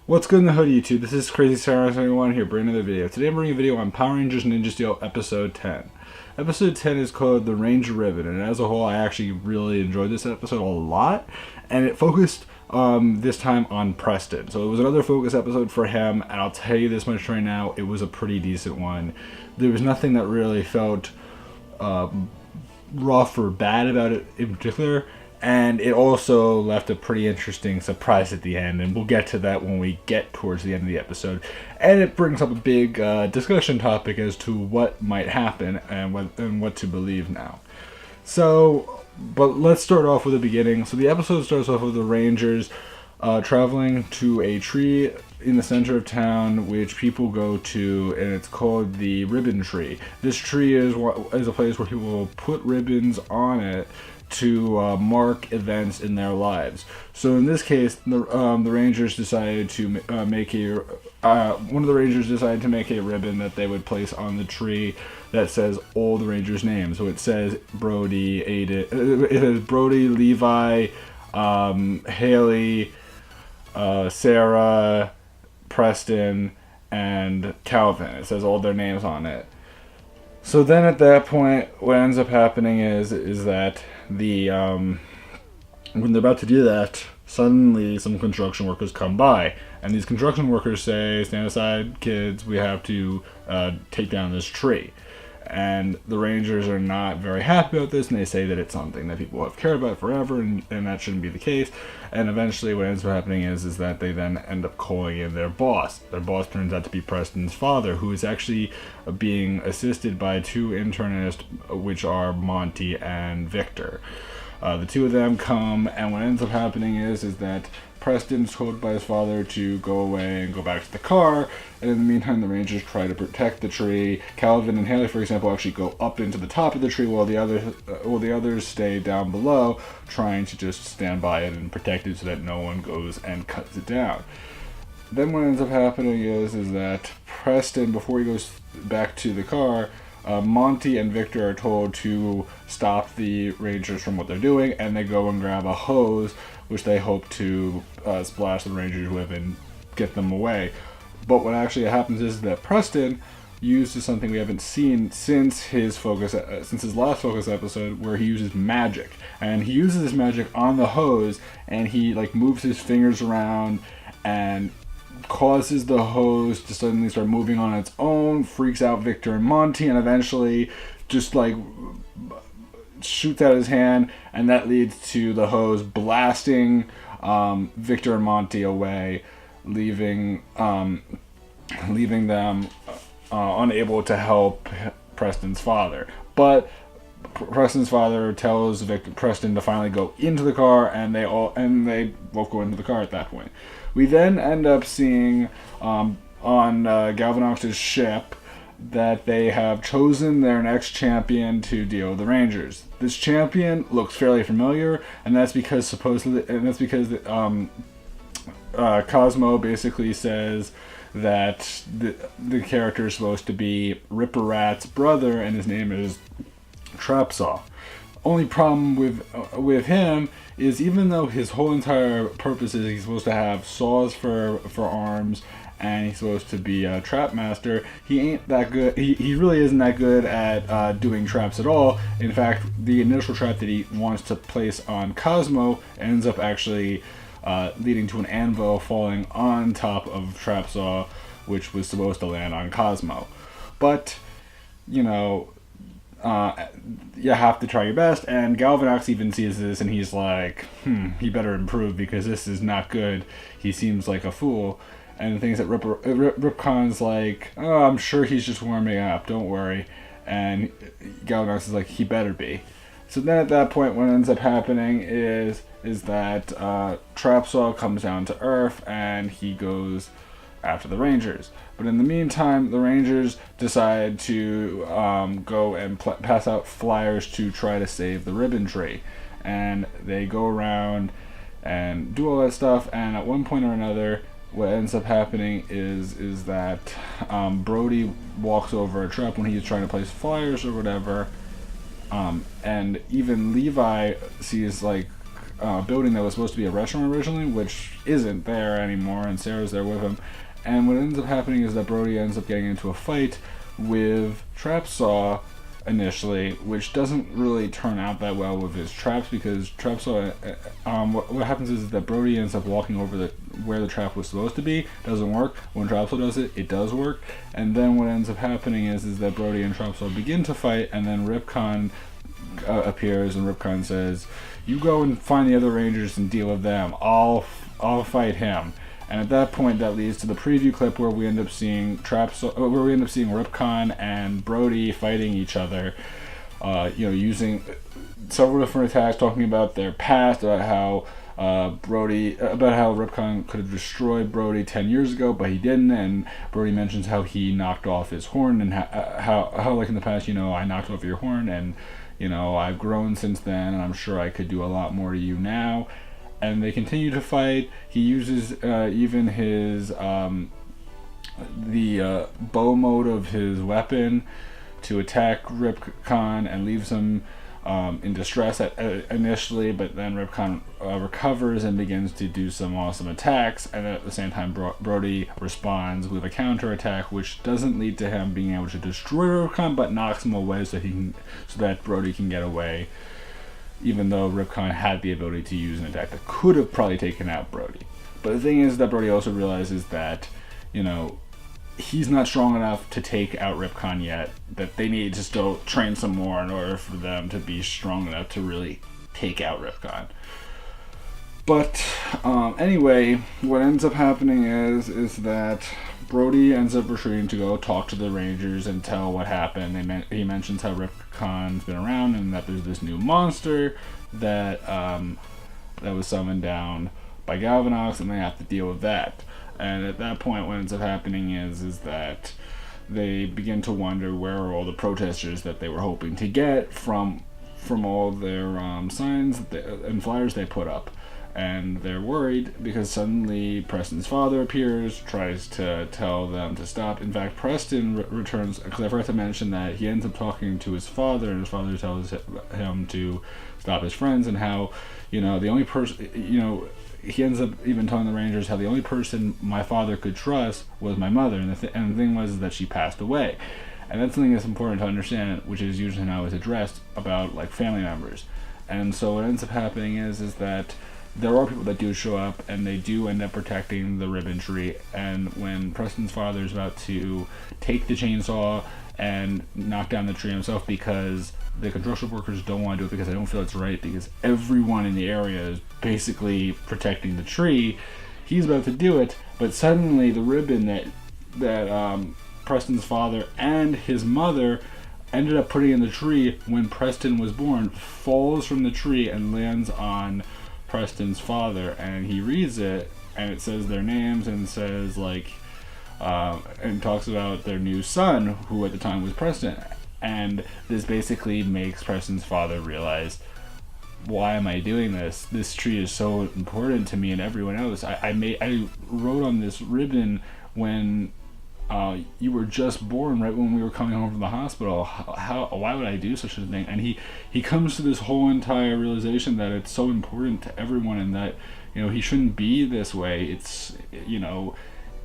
What's good in the hood, YouTube? This is Crazy Sarah 71 here, bringing another video. Today I'm bringing a video on Power Rangers Ninja Steel Episode 10. Episode 10 is called The Ranger Ribbon, and as a whole, I actually really enjoyed this episode a lot, and it focused this time on Preston. So it was another focus episode for him, and I'll tell you this much right now, it was a pretty decent one. There was nothing that really felt rough or bad about it in particular. And it also left a pretty interesting surprise at the end, and we'll get to that when we get towards the end of the episode. And it brings up a big discussion topic as to what might happen and what to believe now. So, but let's start off with the beginning. So the episode starts off with the Rangers traveling to a tree in the center of town, which people go to, and it's called the Ribbon Tree. This tree is a place where people will put ribbons on it to mark events in their lives. So in this case, the Rangers decided to make one of the Rangers decided to make a ribbon that they would place on the tree that says all the Rangers' names. So it says Brody, Aiden, it says Brody, Levi, Haley, Sarah, Preston, and Calvin. It says all their names on it. So then at that point, what ends up happening is that when they're about to do that, suddenly some construction workers come by, and these construction workers say, "Stand aside, kids, we have to take down this tree." And the Rangers are not very happy about this, and they say that it's something that people have cared about forever, and that shouldn't be the case. And eventually what ends up happening is that they then end up calling in their boss. Their boss turns out to be Preston's father, who is actually being assisted by two internists, which are Monty and Victor. The two of them come, and what ends up happening is that Preston's told by his father to go away and go back to the car, and in the meantime the Rangers try to protect the tree. Calvin and Haley, for example, actually go up into the top of the tree while the others stay down below, trying to just stand by it and protect it so that no one goes and cuts it down. Then what ends up happening is that Preston, before he goes back to the car, Monty and Victor are told to stop the Rangers from what they're doing, and they go and grab a hose, which they hope to splash the Rangers with and get them away. But what actually happens is that Preston uses something we haven't seen since his last focus episode, where he uses magic. And he uses this magic on the hose, and he moves his fingers around and causes the hose to suddenly start moving on its own, freaks out Victor and Monty, and eventually just shoots out his hand, and that leads to the hose blasting Victor and Monty away, leaving them unable to help Preston's father. But Preston's father tells Preston to finally go into the car, and they both go into the car at that point. We then end up seeing on Galvanox's ship that they have chosen their next champion to deal with the Rangers. This champion looks fairly familiar, and that's because Cosmo basically says that the character is supposed to be Ripper Rat's brother, and his name is Trapsaw. Only problem with him is, even though his whole entire purpose is he's supposed to have saws for arms, and he's supposed to be a trap master, he ain't that good. He really isn't that good at doing traps at all. In fact, the initial trap that he wants to place on Cosmo ends up actually leading to an anvil falling on top of Trapsaw, which was supposed to land on Cosmo. But, you have to try your best, and Galvanox even sees this, and he's like, he better improve, because this is not good. He seems like a fool. And the thing is that Ripcon's like, "Oh, I'm sure he's just warming up, don't worry." And Galvanox is like, "He better be." So then at that point, what ends up happening is that Trapsaw comes down to Earth, and he goes after the Rangers. But in the meantime, the Rangers decide to go and pass out flyers to try to save the Ribbon Tree. And they go around and do all that stuff, and at one point or another, what ends up happening is that Brody walks over a trap when he's trying to place flyers or whatever, and even Levi sees building that was supposed to be a restaurant originally, which isn't there anymore, and Sarah's there with him. And what ends up happening is that Brody ends up getting into a fight with Trapsaw initially, which doesn't really turn out that well with his traps, because Trapsaw, what happens is that Brody ends up walking over where the trap was supposed to be. Doesn't work. When Trapsaw does it, it does work. And then what ends up happening is that Brody and Trapsaw begin to fight, and then Ripcon appears, and Ripcon says, "You go and find the other Rangers and deal with them. I'll fight him." And at that point, that leads to the preview clip where we end up seeing Ripcon and Brody fighting each other, using several different attacks, talking about their past, about how Ripcon could have destroyed Brody 10 years ago, but he didn't. And Brody mentions how he knocked off his horn, and how like in the past, I knocked off your horn, and I've grown since then, and I'm sure I could do a lot more to you now. And they continue to fight. He uses even his bow mode of his weapon to attack Ripcon and leaves him in distress initially, but then Ripcon recovers and begins to do some awesome attacks, and at the same time Brody responds with a counterattack, which doesn't lead to him being able to destroy Ripcon, but knocks him away so that Brody can get away, even though Ripcon had the ability to use an attack that could have probably taken out Brody. But the thing is that Brody also realizes that, he's not strong enough to take out Ripcon yet, that they need to still train some more in order for them to be strong enough to really take out Ripcon. But anyway, what ends up happening is that Brody ends up retreating to go talk to the Rangers and tell what happened. He mentions how Ripcon's been around and that there's this new monster that was summoned down by Galvanox, and they have to deal with that. And at that point, what ends up happening is that they begin to wonder where are all the protesters that they were hoping to get from all their signs and flyers they put up. And they're worried because suddenly Preston's father appears, tries to tell them to stop. In fact, Preston returns, because I forgot to mention that he ends up talking to his father, and his father tells him to stop his friends, and how, the only person, he ends up even telling the Rangers how the only person my father could trust was my mother, and the thing was that she passed away. And that's something that's important to understand, which is usually how it's addressed about, like, family members. And so what ends up happening is that there are people that do show up, and they do end up protecting the ribbon tree. And when Preston's father is about to take the chainsaw and knock down the tree himself, because the construction workers don't want to do it because they don't feel it's right, because everyone in the area is basically protecting the tree, he's about to do it, but suddenly the ribbon that Preston's father and his mother ended up putting in the tree when Preston was born falls from the tree and lands on Preston's father, and he reads it, and it says their names, and says and talks about their new son, who at the time was Preston. And this basically makes Preston's father realize, why am I doing this? This tree is so important to me and everyone else. I wrote on this ribbon when you were just born, right when we were coming home from the hospital. Why would I do such a thing? And he comes to this whole entire realization that it's so important to everyone, and that he shouldn't be this way. It's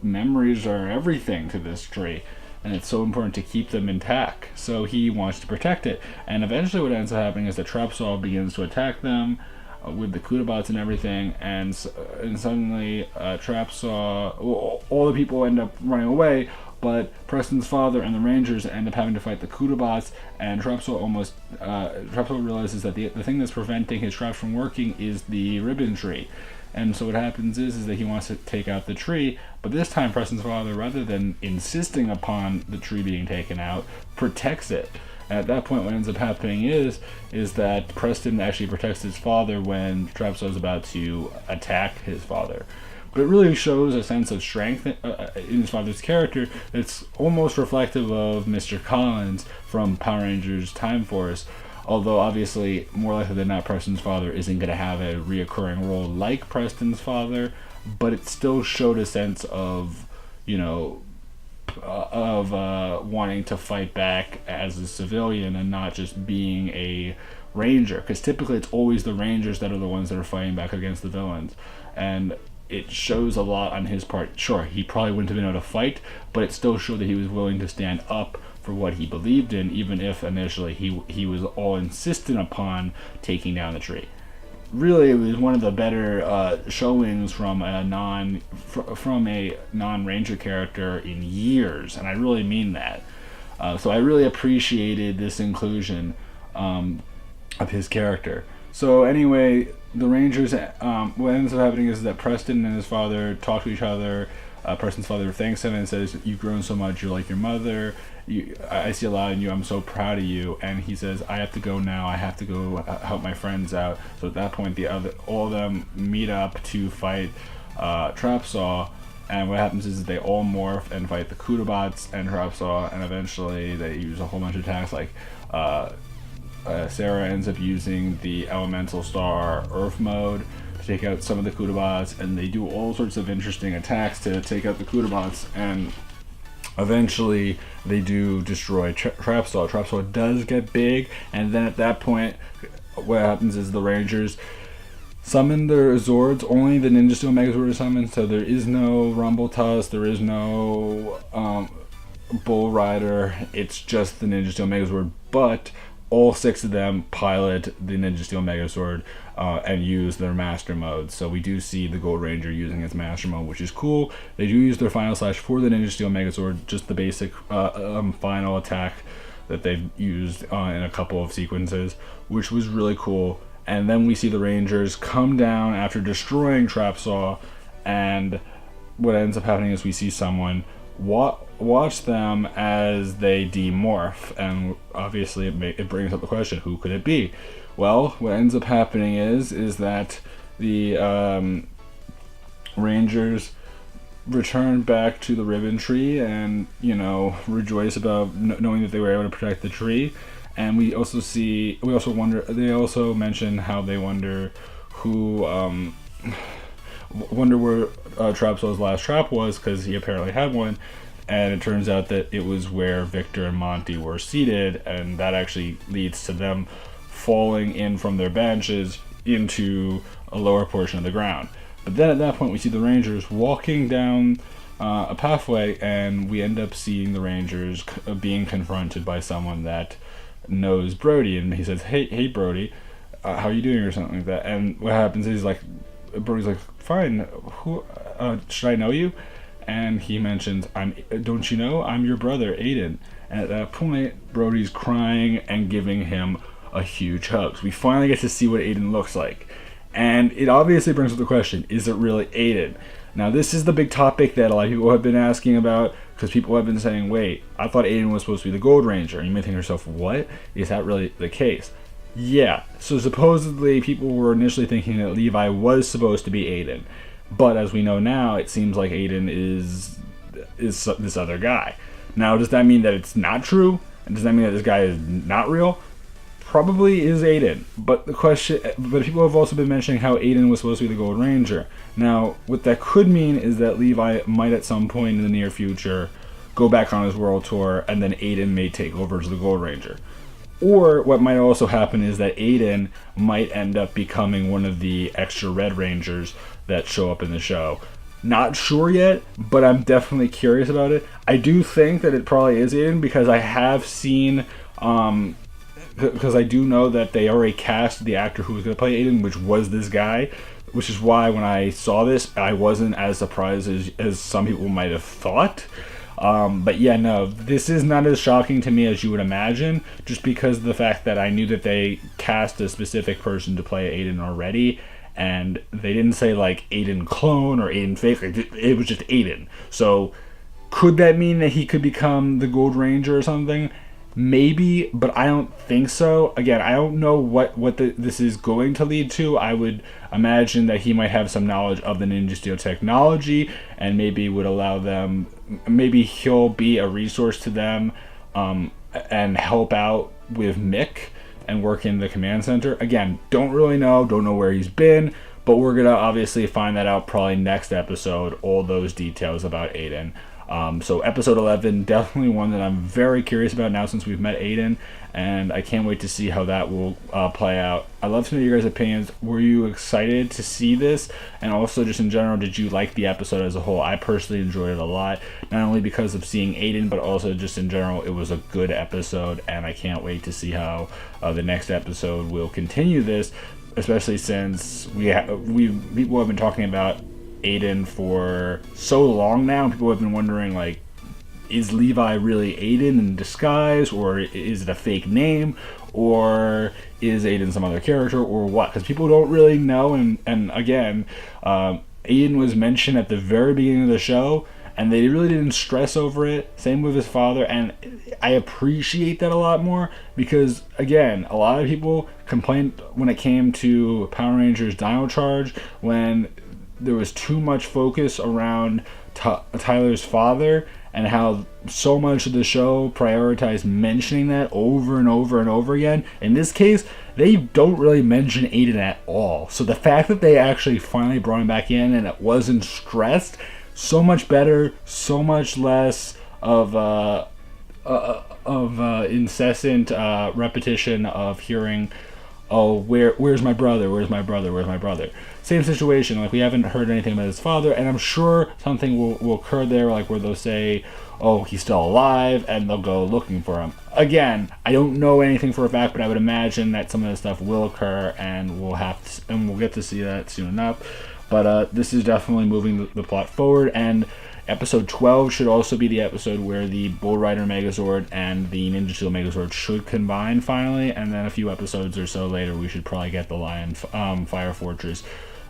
memories are everything to this tree, and it's so important to keep them intact. So he wants to protect it, and eventually what ends up happening is that Trapsaw begins to attack them with the Kudabots and everything, and suddenly Trapsaw, all the people end up running away, but Preston's father and the Rangers end up having to fight the Kudabots, and Trapsaw realizes that the thing that's preventing his traps from working is the ribbon tree. And so what happens is that he wants to take out the tree, but this time Preston's father, rather than insisting upon the tree being taken out, protects it. And at that point, what ends up happening is that Preston actually protects his father when Trapsaw is about to attack his father. But it really shows a sense of strength in his father's character that's almost reflective of Mr. Collins from Power Rangers Time Force. Although obviously, more likely than not, Preston's father isn't going to have a reoccurring role like Preston's father, but it still showed a sense of, wanting to fight back as a civilian and not just being a ranger, because typically it's always the rangers that are the ones that are fighting back against the villains. And it shows a lot on his part. Sure, he probably wouldn't have been able to fight, but it still showed that he was willing to stand up for what he believed in, even if initially he was all insistent upon taking down the tree. Really, it was one of the better showings from a non-ranger character in years, and I really mean that. So I really appreciated this inclusion of his character. So anyway, the Rangers, what ends up happening is that Preston and his father talk to each other. Preston's father thanks him and says, "You've grown so much, you're like your mother. I see a lot in you, I'm so proud of you." And he says, "I have to go now, I have to go help my friends out." So at that point, all of them meet up to fight Trapsaw. And what happens is they all morph and fight the Kudabots and Trapsaw, and eventually they use a whole bunch of attacks. Like Sarah ends up using the Elemental Star Earth mode to take out some of the Kudabots, and they do all sorts of interesting attacks to take out the Kudabots, and eventually they do destroy Trapsaw. Trapsaw does get big, and then at that point what happens is the Rangers summon their Zords. Only the Ninja Steel Megazord is summoned, so there is no Rumble Tusk, there is no Bull Rider, it's just the Ninja Steel Megazord, but all 6 of them pilot the Ninja Steel Megazord and use their Master Mode. So we do see the Gold Ranger using his Master Mode, which is cool. They do use their Final Slash for the Ninja Steel Megazord, just the basic final attack that they've used in a couple of sequences, which was really cool. And then we see the Rangers come down after destroying Trapsaw, and what ends up happening is we see someone watch them as they demorph, and obviously it brings up the question, who could it be? Well, what ends up happening is that the Rangers return back to the Ribbon Tree and, rejoice about knowing that they were able to protect the tree. And they also mention how they wonder where Trapsaw's last trap was, because he apparently had one, and it turns out that it was where Victor and Monty were seated, and that actually leads to them falling in from their benches into a lower portion of the ground. But then at that point we see the Rangers walking down a pathway, and we end up seeing the Rangers being confronted by someone that knows Brody, and he says, hey Brody, how are you doing, or something like that. And what happens is, Brody's like, fine, who should I know you? And he mentions, don't you know, I'm your brother, Aiden. And at that point, Brody's crying and giving him a huge hug. So we finally get to see what Aiden looks like. And it obviously brings up the question, is it really Aiden? Now, this is the big topic that a lot of people have been asking about, because people have been saying, wait, I thought Aiden was supposed to be the Gold Ranger. And you may think to yourself, what? Is that really the case? Yeah, so supposedly people were initially thinking that Levi was supposed to be Aiden. But as we know now, it seems like Aiden is this other guy. Now, does that mean that it's not true? And does that mean that this guy is not real? Probably is Aiden. But people have also been mentioning how Aiden was supposed to be the Gold Ranger. Now, what that could mean is that Levi might at some point in the near future go back on his world tour, and then Aiden may take over as the Gold Ranger. Or what might also happen is that Aiden might end up becoming one of the extra Red Rangers that show up in the show. Not sure yet, but I'm definitely curious about it. I do think that it probably is Aiden, because I have seen, because I do know that they already cast the actor who was going to play Aiden, which was this guy, which is why when I saw this, I wasn't as surprised as some people might have thought. But yeah, no, this is not as shocking to me as you would imagine, just because of the fact that I knew that they cast a specific person to play Aiden already, and they didn't say like Aiden clone or Aiden fake, it was just Aiden. So could that mean that he could become the Gold Ranger or something? Maybe, but I don't think so. Again, I don't know what this is going to lead to. I would imagine that he might have some knowledge of the Ninja Steel technology, and maybe would allow them, maybe he'll be a resource to them, and help out with Mick and work in the command center. Again, don't really know, don't know where he's been, but we're gonna obviously find that out probably next episode, all those details about Aiden. So episode 11, definitely one that I'm very curious about now since we've met Aiden, and I can't wait to see how that will play out. I'd love to know your guys' opinions. Were you excited to see this? And also, just in general, did you like the episode as a whole? I personally enjoyed it a lot, not only because of seeing Aiden, but also just in general, it was a good episode, and I can't wait to see how the next episode will continue this, especially since people have been talking about Aiden for so long now. People have been wondering, like, is Levi really Aiden in disguise, or is it a fake name, or is Aiden some other character, or what? Because people don't really know. And again, Aiden was mentioned at the very beginning of the show, and they really didn't stress over it. Same with his father, and I appreciate that a lot more, because again, a lot of people complained when it came to Power Rangers Dino Charge, when there was too much focus around Tyler's father, and how so much of the show prioritized mentioning that over and over and over again. In this case, they don't really mention Aiden at all. So the fact that they actually finally brought him back in and it wasn't stressed, so much better, so much less of incessant repetition of hearing, oh, where's my brother, where's my brother, where's my brother. Same situation, like we haven't heard anything about his father, and I'm sure something will occur there, like where they'll say, oh, he's still alive, and they'll go looking for him. Again, I don't know anything for a fact, but I would imagine that some of this stuff will occur, and we'll get to see that soon enough. But this is definitely moving the plot forward, and episode 12 should also be the episode where the Bull Rider Megazord and the Ninja Steel Megazord should combine finally, and then a few episodes or so later we should probably get the Lion Fire Fortress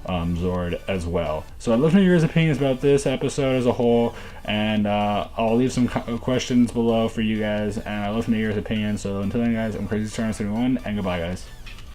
Zord as well. So I'd love to know your guys' opinions about this episode as a whole, and I'll leave some questions below for you guys, and I'd love to know your guys' opinions. So until then, guys, I'm Crazy Star 71, and goodbye, guys.